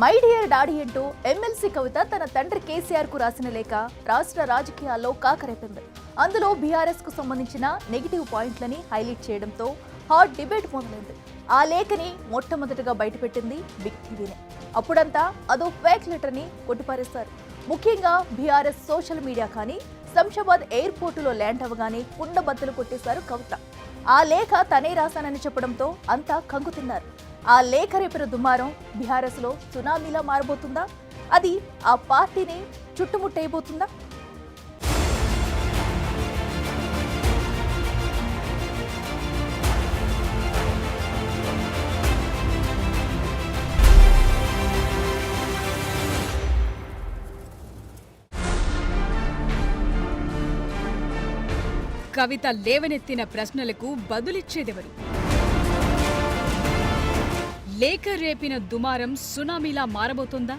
My dear daddy అంటూ MLC కవిత తన తండ్రి కేసీఆర్ కు రాసిన లేఖ రాష్ట్ర రాజకీయాల్లో కాకరేపింది. అందులో బీఆర్ఎస్ కు సంబంధించిన నెగిటివ్ పాయింట్లని హైలైట్ చేయడంతో హాట్ డిబేట్ మొదలైంది. ఆ లేఖని మొట్టమొదటిగా బయటపెట్టింది బిగ్ టీవీనే. అప్పుడంతా అదో ఫేక్ లెటర్ ని కొట్టిపారేశారు. ముఖ్యంగా బీఆర్ఎస్ సోషల్ మీడియా కానీ శంషాబాద్ ఎయిర్పోర్టులో ల్యాండ్ అవ్వగానే కుండబద్దలు కొట్టేశారు కవిత. ఆ లేఖ తనే రాశానని చెప్పడంతో అంతా కంగు తిన్నారు. ఆ లేఖ రేపిన దుమారం బీఆర్ఎస్ లో సునామీలా మారబోతుందా? అది ఆ పార్టీని చుట్టుముట్టేయబోతుందా? కవిత లేవనెత్తిన ప్రశ్నలకు బదులిచ్చేదెవరు? లేఖ రేపిన దుమారం సునామీలా మారబోతోందా?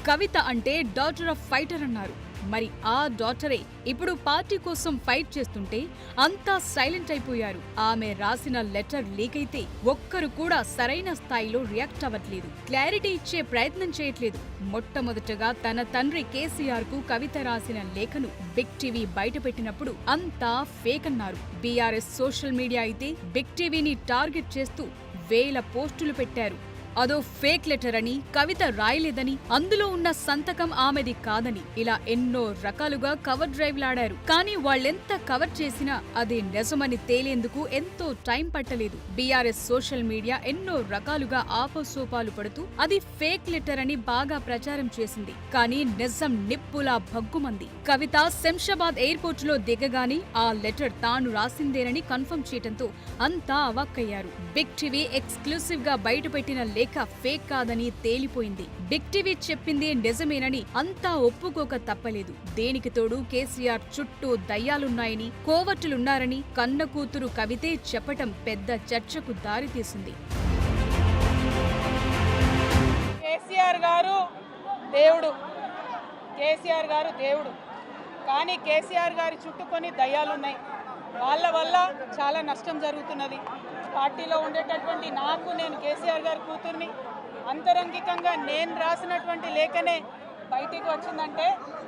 కవిత అంటే డాటర్ ఆఫ్ ఫైటర్ అన్నారు. మరి ఆ డాటరే ఇప్పుడు పార్టీ కోసం ఫైట్ చేస్తుంటే అంతా సైలెంట్ అయిపోయారు. ఆమె రాసిన లెటర్ లీక్ అయితే ఒక్కరు కూడా సరైన స్థాయిలో రియాక్ట్ అవ్వట్లేదు, క్లారిటీ ఇచ్చే ప్రయత్నం చేయట్లేదు. మొట్టమొదటగా తన తండ్రి కేసీఆర్ కు కవిత రాసిన లేఖను బిగ్ టీవీ బయటపెట్టినప్పుడు అంతా ఫేక్ అన్నారు. బీఆర్ఎస్ సోషల్ మీడియా అయితే బిగ్ టీవీని టార్గెట్ చేస్తూ వేల పోస్టులు పెట్టారు. అదో ఫేక్ లెటర్ అని, కవిత రాయలేదని, అందులో ఉన్న సంతకం ఆమెది కాదని ఇలా ఎన్నో రకాలుగా కవర్ డ్రైవ్లాడారు. కానీ వాళ్ళెంత కవర్ చేసినా అది నిజమని తేలేందుకు ఎంతో టైం పట్టలేదు. బీఆర్ఎస్ సోషల్ మీడియా ఎన్నో రకాలుగా ఆపసోపాలు పడుతూ అది ఫేక్ లెటర్ అని బాగా ప్రచారం చేసింది. కానీ నిజం నిప్పులా భగ్గుమంది. కవిత శంషాబాద్ ఎయిర్పోర్ట్ లో దిగగానే ఆ లెటర్ తాను రాసిందేనని కన్ఫర్మ్ చేయడంతో అంతా అవాక్కయ్యారు. బిగ్ టీవీ ఎక్స్క్లూసివ్ గా బయటపెట్టిన లేఖ ఫేక్ కాదని తేలిపోయింది. బిగ్ టీవీ చెప్పింది నిజమేనని అంతా ఒప్పుకోక తప్పలేదు. దేనికి తోడు కేసీఆర్ చుట్టూ దయ్యాలున్నాయని, కోవట్టులున్నారని కన్న కూతురు కవితే చెప్పటం పెద్ద చర్చకు దారితీసింది. కేసీఆర్ గారు దేవుడు, కేసీఆర్ గారు దేవుడు, కానీ కేసీఆర్ గారి చుట్టూ కొన్ని దయ్యాలున్నాయి. వాళ్ళ వల్ల చాలా నష్టం జరుగుతున్నది. పార్టీలో ఉండేటటువంటి నేను కేసీఆర్ గారి కూతుర్ని, అంతరంగికంగా నేను రాసినటువంటి లేఖనే బయటికి వచ్చిందంటే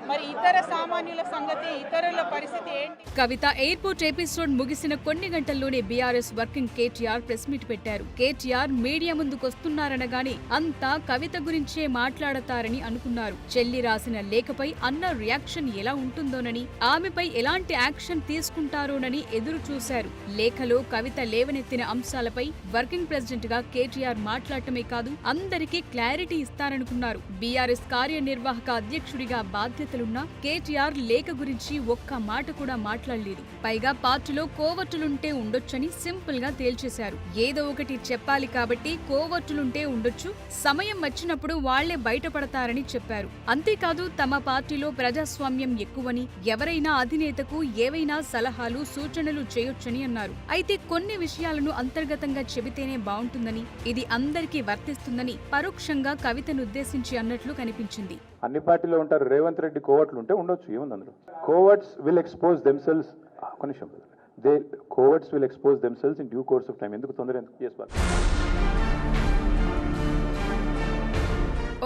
మరి ఇతర సామాన్యుల సంగతి, ఇతరుల పరిస్థితి ఏంటి? కవిత ఎయిర్పోర్ట్ ఎపిసోడ్ ముగిసిన కొన్ని గంటల్లోనే BRS working KTR press meet పెట్టారు. కేటీఆర్ మీడియా ముందుకొస్తున్నారనగానే అంతా కవిత గురించే మాట్లాడతారని అనుకున్నారు. చెల్లి రాసిన లేఖపై అన్న రియాక్షన్ ఎలా ఉంటుందోనని, ఆమెపై ఎలాంటి యాక్షన్ తీసుకుంటారోనని ఎదురు చూశారు. లేఖలో కవిత లేవనెత్తిన అంశాలపై వర్కింగ్ ప్రెసిడెంట్ గా కేటీఆర్ మాట్లాడటమే కాదు, అందరికీ క్లారిటీ ఇస్తారనుకున్నారు. బీఆర్ఎస్ కార్యనిర్వాహక అధ్యక్షుడిగా బాధ్యతలున్న కేటీఆర్ లేఖ గురించి ఒక్క మాట కూడా మాట్లాడలేదు. పైగా పార్టీలో కోవట్టులుంటే ఉండొచ్చని సింపుల్ గా తేల్చేశారు. ఏదో ఒకటి చెప్పాలి కాబట్టి కోవట్టులుంటే ఉండొచ్చు, సమయం వచ్చినప్పుడు వాళ్లే బయటపడతారని చెప్పారు. అంతేకాదు తమ పార్టీలో ప్రజాస్వామ్యం ఎక్కువని, ఎవరైనా అధినేతకు ఏవైనా సలహాలు, సూచనలు చేయొచ్చని అన్నారు. అయితే కొన్ని విషయాలను అంతర్గతంగా చెబితేనే బాగుంటుందని, ఇది అందరికీ వర్తిస్తుందని పరోక్షంగా కవితను ఉద్దేశించి అన్నట్లు కనిపించింది. అన్ని పార్టీలో ఉంటారు. రేవంత్ రెడ్డి కోవర్ట్లు ఉంటే ఉండొచ్చు, ఏముంది అందులో. Coverts will expose themselves, coverts will expose themselves in due course of time. ఎందుకు తొందర, ఎందుకు చేసుకోవాలి?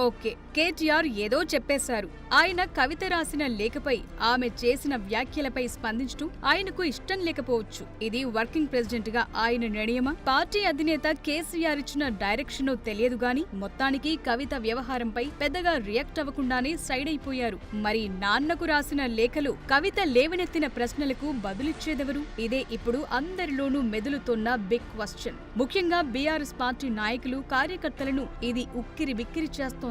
ఓకే, కేటీఆర్ ఏదో చెప్పేశారు. ఆయన కవిత రాసిన లేఖపై ఆమె చేసిన వ్యాఖ్యలపై స్పందించడం ఆయనకు ఇష్టం లేకపోవచ్చు. ఇది వర్కింగ్ ప్రెసిడెంట్ గా ఆయన నిర్ణయమా, పార్టీ అధినేత కేసీఆర్ ఇచ్చిన డైరెక్షన్ తెలియదు గాని మొత్తానికి కవిత వ్యవహారంపై పెద్దగా రియాక్ట్ అవ్వకుండానే సైడ్ అయిపోయారు. మరి నాన్నకు రాసిన లేఖలు కవిత లేవనెత్తిన ప్రశ్నలకు బదులిచ్చేదెవరు? ఇదే ఇప్పుడు అందరిలోనూ మెదులుతోన్న బిగ్ క్వశ్చన్. ముఖ్యంగా బీఆర్ఎస్ పార్టీ నాయకులు, కార్యకర్తలను ఇది ఉక్కిరి బిక్కిరి చేస్తోంది.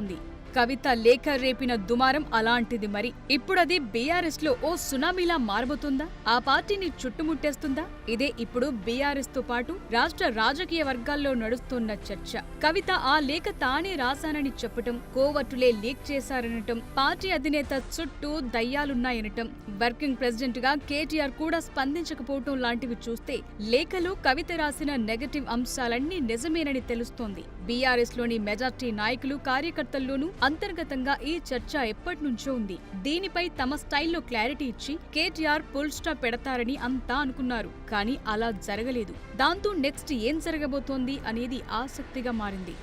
కవిత లేఖ రేపిన దుమారం అలాంటిది. మరి ఇప్పుడది బీఆర్ఎస్ లో ఓ సునామీలా మారబోతుందా? ఆ పార్టీని చుట్టుముట్టేస్తుందా? ఇదే ఇప్పుడు బీఆర్ఎస్ తో పాటు రాష్ట్ర రాజకీయ వర్గాల్లో నడుస్తున్న చర్చ. కవిత ఆ లేఖ తానే రాశానని చెప్పటం, కోవట్టులే లీక్ చేశారనటం, పార్టీ అధినేత చుట్టూ దయ్యాలున్నాయనటం, వర్కింగ్ ప్రెసిడెంట్ గా కేటీఆర్ కూడా స్పందించకపోవటం లాంటివి చూస్తే లేఖలో కవిత రాసిన నెగటివ్ అంశాలన్నీ నిజమేనని తెలుస్తోంది. బీఆర్ఎస్ లోని మెజార్టీ నాయకులు, కార్యకర్తల్లోనూ అంతర్గతంగా ఈ చర్చ ఎప్పటినుంచో ఉంది. దీనిపై తమ స్టైల్లో క్లారిటీ ఇచ్చి కేటీఆర్ ఫుల్ స్టాప్ పెడతారని అంతా అనుకున్నారు. కానీ అలా జరగలేదు. దాంతో నెక్స్ట్ ఏం జరగబోతోంది అనేది ఆసక్తిగా మారింది.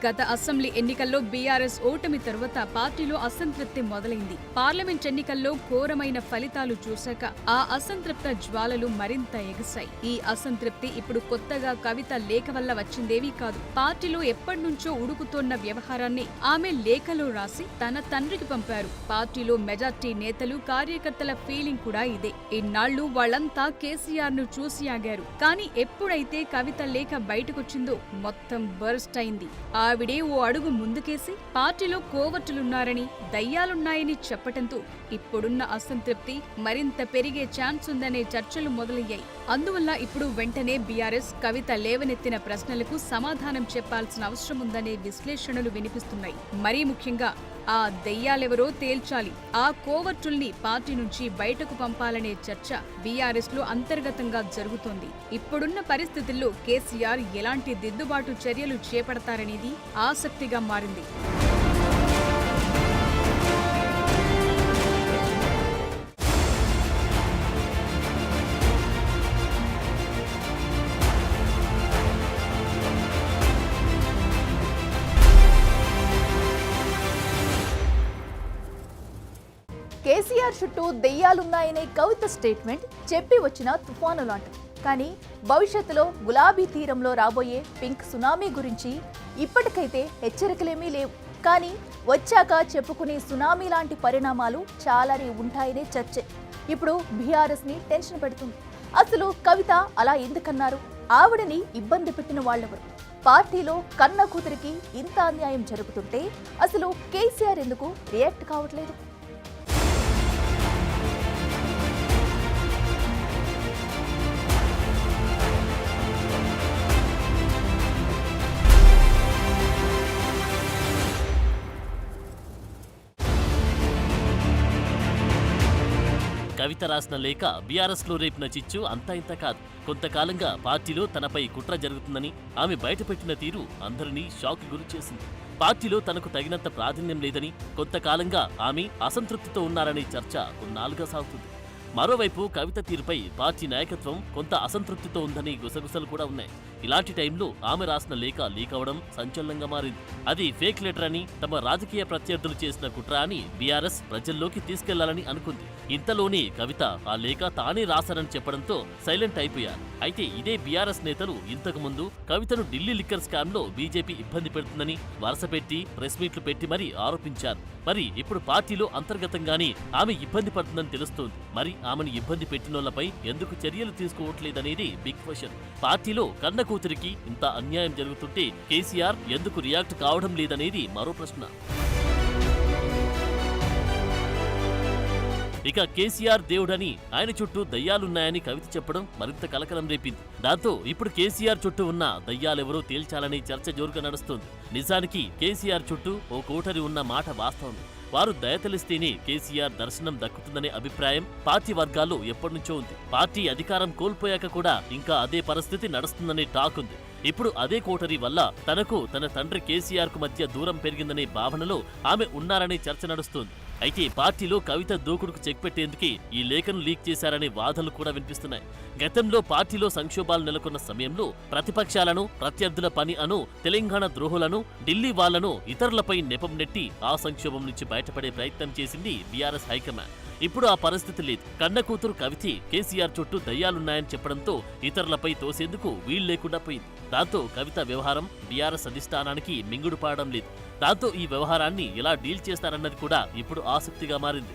గత అసెంబ్లీ ఎన్నికల్లో బీఆర్ఎస్ ఓటమి తర్వాత పార్టీలో అసంతృప్తి మొదలైంది. పార్లమెంట్ ఎన్నికల్లో ఘోరమైన ఫలితాలు చూశాక ఆ అసంతృప్త జ్వాలలు మరింత ఎగసాయి. ఈ అసంతృప్తి ఇప్పుడు కొత్తగా కవిత లేఖ వల్ల వచ్చిందేవీ కాదు. పార్టీలో ఎప్పటినుంచో ఉడుకుతోన్న వ్యవహారాన్ని ఆమె లేఖలో రాసి తన తండ్రికి పంపారు. పార్టీలో మెజార్టీ నేతలు, కార్యకర్తల ఫీలింగ్ కూడా ఇదే. ఇన్నాళ్లు వాళ్లంతా కేసీఆర్ ను చూసి ఆగారు. కానీ ఎప్పుడైతే కవిత లేఖ బయటకొచ్చిందో మొత్తం బర్స్ట్ అయింది. ఆవిడే ఓ అడుగు ముందుకేసి పార్టీలో కోవర్టులున్నారని, దయ్యాలున్నాయని చెప్పటంతో ఇప్పుడున్న అసంతృప్తి మరింత పెరిగే ఛాన్స్ ఉందనే చర్చలు మొదలయ్యాయి. అందువల్ల ఇప్పుడు వెంటనే బీఆర్ఎస్ కవిత లేవనెత్తిన ప్రశ్నలకు సమాధానం చెప్పాల్సిన అవసరం ఉందనే విశ్లేషణలు వినిపిస్తున్నాయి. మరీ ముఖ్యంగా ఆ దెయ్యాలెవరో తేల్చాలి, ఆ కోవర్టుల్ని పార్టీ నుంచి బయటకు పంపాలనే చర్చ బీఆర్ఎస్ లో అంతర్గతంగా జరుగుతోంది. ఇప్పుడున్న పరిస్థితుల్లో కేసీఆర్ ఎలాంటి దిద్దుబాటు చర్యలు చేపడతారనేది ఆసక్తిగా మారింది. కేసీఆర్ చుట్టూ దెయ్యాలున్నాయనే కవిత స్టేట్మెంట్ చెప్పి వచ్చిన తుఫాను లాంటిది. కానీ భవిష్యత్తులో గులాబీ తీరంలో రాబోయే పింక్ సునామీ గురించి ఇప్పటికైతే హెచ్చరికలేమీ లేవు. కానీ వచ్చాక చెప్పుకునే సునామీ లాంటి పరిణామాలు చాలానే ఉంటాయనే చర్చే ఇప్పుడు బీఆర్ఎస్ ని టెన్షన్ పెడుతుంది. అసలు కవిత అలా ఎందుకన్నారు? ఆవిడని ఇబ్బంది పెట్టిన వాళ్ళెవరు? పార్టీలో కన్న కూతురికి ఇంత అన్యాయం జరుగుతుంటే అసలు కేసీఆర్ ఎందుకు రియాక్ట్ కావట్లేదు? కవిత రాసిన లేఖ బీఆర్ఎస్ లో రేపిన చిచ్చు అంతా ఇంత కాదు. కొంతకాలంగా పార్టీలో తనపై కుట్ర జరుగుతుందని ఆమె బయటపెట్టిన తీరు అందరినీ షాక్ గురి చేసింది. పార్టీలో తనకు తగినంత ప్రాధాన్యం లేదని, కొంతకాలంగా ఆమె అసంతృప్తితో ఉన్నారనే చర్చ కొన్నాళ్లుగా సాగుతుంది. మరోవైపు కవిత తీరుపై పార్టీ నాయకత్వం కొంత అసంతృప్తితో ఉందని గుసగుసలు కూడా ఉన్నాయి. ఇలాంటి టైంలో ఆమె రాసిన లేఖ లీక్ అవడం సంచలనంగా మారింది. అది ఫేక్ లెటర్ అని, తమ రాజకీయ ప్రత్యర్థులు చేసిన కుట్ర అని బీఆర్ఎస్ ప్రజల్లోకి తీసుకెళ్లాలని అనుకుంది. ఇంతలోనే కవిత ఆ లేఖ తానే రాశారని చెప్పడంతో సైలెంట్ అయిపోయారు. అయితే ఇదే బీఆర్ఎస్ నేతలు ఇంతకు ముందు కవితను ఢిల్లీ లిక్కర్ స్కామ్ లో బీజేపీ ఇబ్బంది పెడుతుందని వరుస పెట్టి ప్రెస్ మీట్లు పెట్టి మరీ ఆరోపించారు. మరి ఇప్పుడు పార్టీలో అంతర్గతంగానే ఆమె ఇబ్బంది పడుతుందని తెలుస్తోంది. మరి ఆమెను ఇబ్బంది పెట్టినోళ్లపై ఎందుకు చర్యలు తీసుకోవట్లేదనేది బిగ్ క్వశ్చన్. పార్టీలో కన్న కూతురికి ఇంత అన్యాయం జరుగుతుంటే కేసీఆర్ ఎందుకు రియాక్ట్ కావడం లేదనేది మరో ప్రశ్న. ఇక కేసీఆర్ దేవుడని, ఆయన చుట్టూ దయ్యాలున్నాయని కవిత చెప్పడం మరింత కలకలం రేపింది. దాంతో ఇప్పుడు కేసీఆర్ చుట్టూ ఉన్న దయ్యాలెవరో తేల్చాలనే చర్చ జోరుగా నడుస్తోంది. నిజానికి కేసీఆర్ చుట్టూ ఓ కోటరి ఉన్న మాట వాస్తవం. వారు దయతలిస్తేనే కేసీఆర్ దర్శనం దక్కుతుందనే అభిప్రాయం పార్టీ వర్గాల్లో ఎప్పటినుంచో ఉంది. పార్టీ అధికారం కోల్పోయాక కూడా ఇంకా అదే పరిస్థితి నడుస్తుందనే టాక్ ఉంది. ఇప్పుడు అదే కోటరి వల్ల తనకు, తన తండ్రి కేసీఆర్ కు మధ్య దూరం పెరిగిందనే భావనలో ఆమె ఉన్నారనే చర్చ నడుస్తోంది. అయితే పార్టీలో కవిత దూకుడుకు చెక్ పెట్టేందుకే ఈ లేఖను లీక్ చేశారనే వాదనలు కూడా వినిపిస్తున్నాయి. గతంలో పార్టీలో సంక్షోభాలు నెలకొన్న సమయంలో ప్రతిపక్షాలను, ప్రత్యర్థుల పని అను, తెలంగాణ ద్రోహులను, ఢిల్లీ వాళ్లను ఇతరులపై నెపం నెట్టి ఆ సంక్షోభం నుంచి బయటపడే ప్రయత్నం చేసింది బీఆర్ఎస్ హైకమాండ్. ఇప్పుడు ఆ పరిస్థితి లేదు. కన్న కూతురు కవితే కేసీఆర్ చుట్టూ దయ్యాలున్నాయని చెప్పడంతో ఇతరులపై తోసేందుకు వీలు లేకుండా పోయింది. దాంతో కవిత వ్యవహారం బీఆర్ఎస్ అధిష్టానానికి మింగుడు పాడడం లేదు. దాంతో ఈ వ్యవహారాన్ని ఎలా డీల్ చేస్తారన్నది కూడా ఇప్పుడు ఆసక్తిగా మారింది.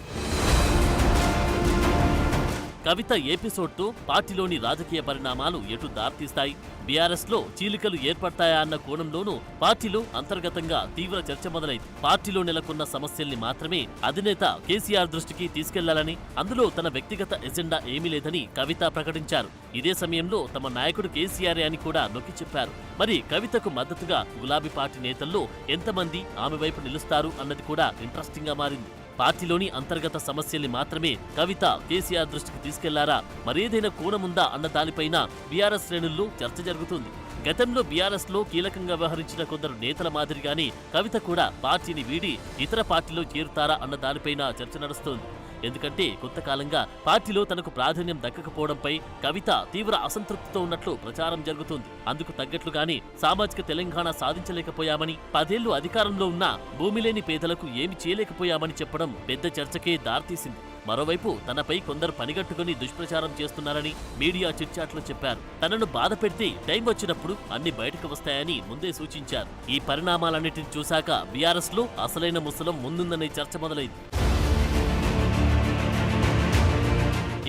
కవిత ఎపిసోడ్తో పార్టీలోని రాజకీయ పరిణామాలు ఎటు దారితీస్తాయి, బీఆర్ఎస్ లో చీలికలు ఏర్పడతాయా అన్న కోణంలోనూ పార్టీలో అంతర్గతంగా తీవ్ర చర్చ మొదలైంది. పార్టీలో నెలకొన్న సమస్యల్ని మాత్రమే అధినేత కేసీఆర్ దృష్టికి తీసుకెళ్లాలని, అందులో తన వ్యక్తిగత ఎజెండా ఏమీ లేదని కవిత ప్రకటించారు. ఇదే సమయంలో తమ నాయకుడు కేసీఆర్ అని కూడా నొక్కి చెప్పారు. మరి కవితకు మద్దతుగా గులాబీ పార్టీ నేతల్లో ఎంతమంది ఆమె వైపు నిలుస్తారు అన్నది కూడా ఇంట్రెస్టింగ్ గా మారింది. పార్టీలోని అంతర్గత సమస్యల్ని మాత్రమే కవిత కేసీఆర్ దృష్టికి తీసుకెళ్లారా, మరేదైనా కోణముందా అన్న దానిపైన బీఆర్ఎస్ శ్రేణుల్లో చర్చ జరుగుతుంది. గతంలో బీఆర్ఎస్ లో కీలకంగా వ్యవహరించిన కొందరు నేతల మాదిరిగానే కవిత కూడా పార్టీని వీడి ఇతర పార్టీలో చేరుతారా అన్న దానిపైన చర్చ నడుస్తోంది. ఎందుకంటే కొంతకాలంగా పార్టీలో తనకు ప్రాధాన్యం దక్కకపోవడంపై కవిత తీవ్ర అసంతృప్తితో ఉన్నట్లు ప్రచారం జరుగుతుంది. అందుకు తగ్గట్లుగానే సామాజిక తెలంగాణ సాధించలేకపోయామని, 10 ఏళ్లు అధికారంలో ఉన్న భూమిలేని పేదలకు ఏమి చేయలేకపోయామని చెప్పడం పెద్ద చర్చకే దారితీసింది. మరోవైపు తనపై కొందరు పనిగట్టుకుని దుష్ప్రచారం చేస్తున్నారని మీడియా చిట్చాట్లో చెప్పారు. తనను బాధ పెడితే టైం వచ్చినప్పుడు అన్ని బయటకు వస్తాయని ముందే సూచించారు. ఈ పరిణామాలన్నిటిని చూశాక బీఆర్ఎస్ లో అసలైన ముసలం ముందుందనే చర్చ మొదలైంది.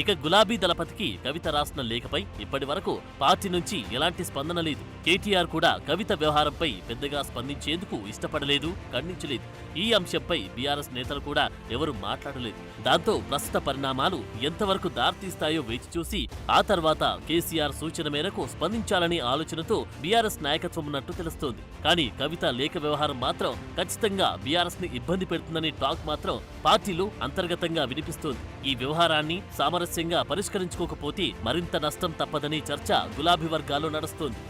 ఇక గులాబీ దళపతికి కవిత రాసిన లేఖపై ఇప్పటి వరకు పార్టీ నుంచి ఎలాంటి స్పందన లేదు. కేటీఆర్ కూడా కవిత వ్యవహారంపై పెద్దగా స్పందించేందుకు ఇష్టపడలేదు, ఖండించలేదు. ఈ అంశంపై బీఆర్ఎస్ నేతలు కూడా ఎవరు మాట్లాడలేదు. దాంతో ప్రస్తుత పరిణామాలు ఎంతవరకు దారితీస్తాయో వేచి చూసి ఆ తర్వాత కేసీఆర్ సూచన మేరకు స్పందించాలనే ఆలోచనతో బీఆర్ఎస్ నాయకత్వం ఉన్నట్టు తెలుస్తోంది. కానీ కవిత లేఖ వ్యవహారం మాత్రం ఖచ్చితంగా బీఆర్ఎస్ ని ఇబ్బంది పెడుతుందనే టాక్ మాత్రం పార్టీలో అంతర్గతంగా వినిపిస్తోంది. ఈ వ్యవహారాన్ని సామరస్యంగా పరిష్కరించుకోకపోతే మరింత నష్టం తప్పదనే చర్చ గులాబీ వర్గాల్లో నడుస్తోంది.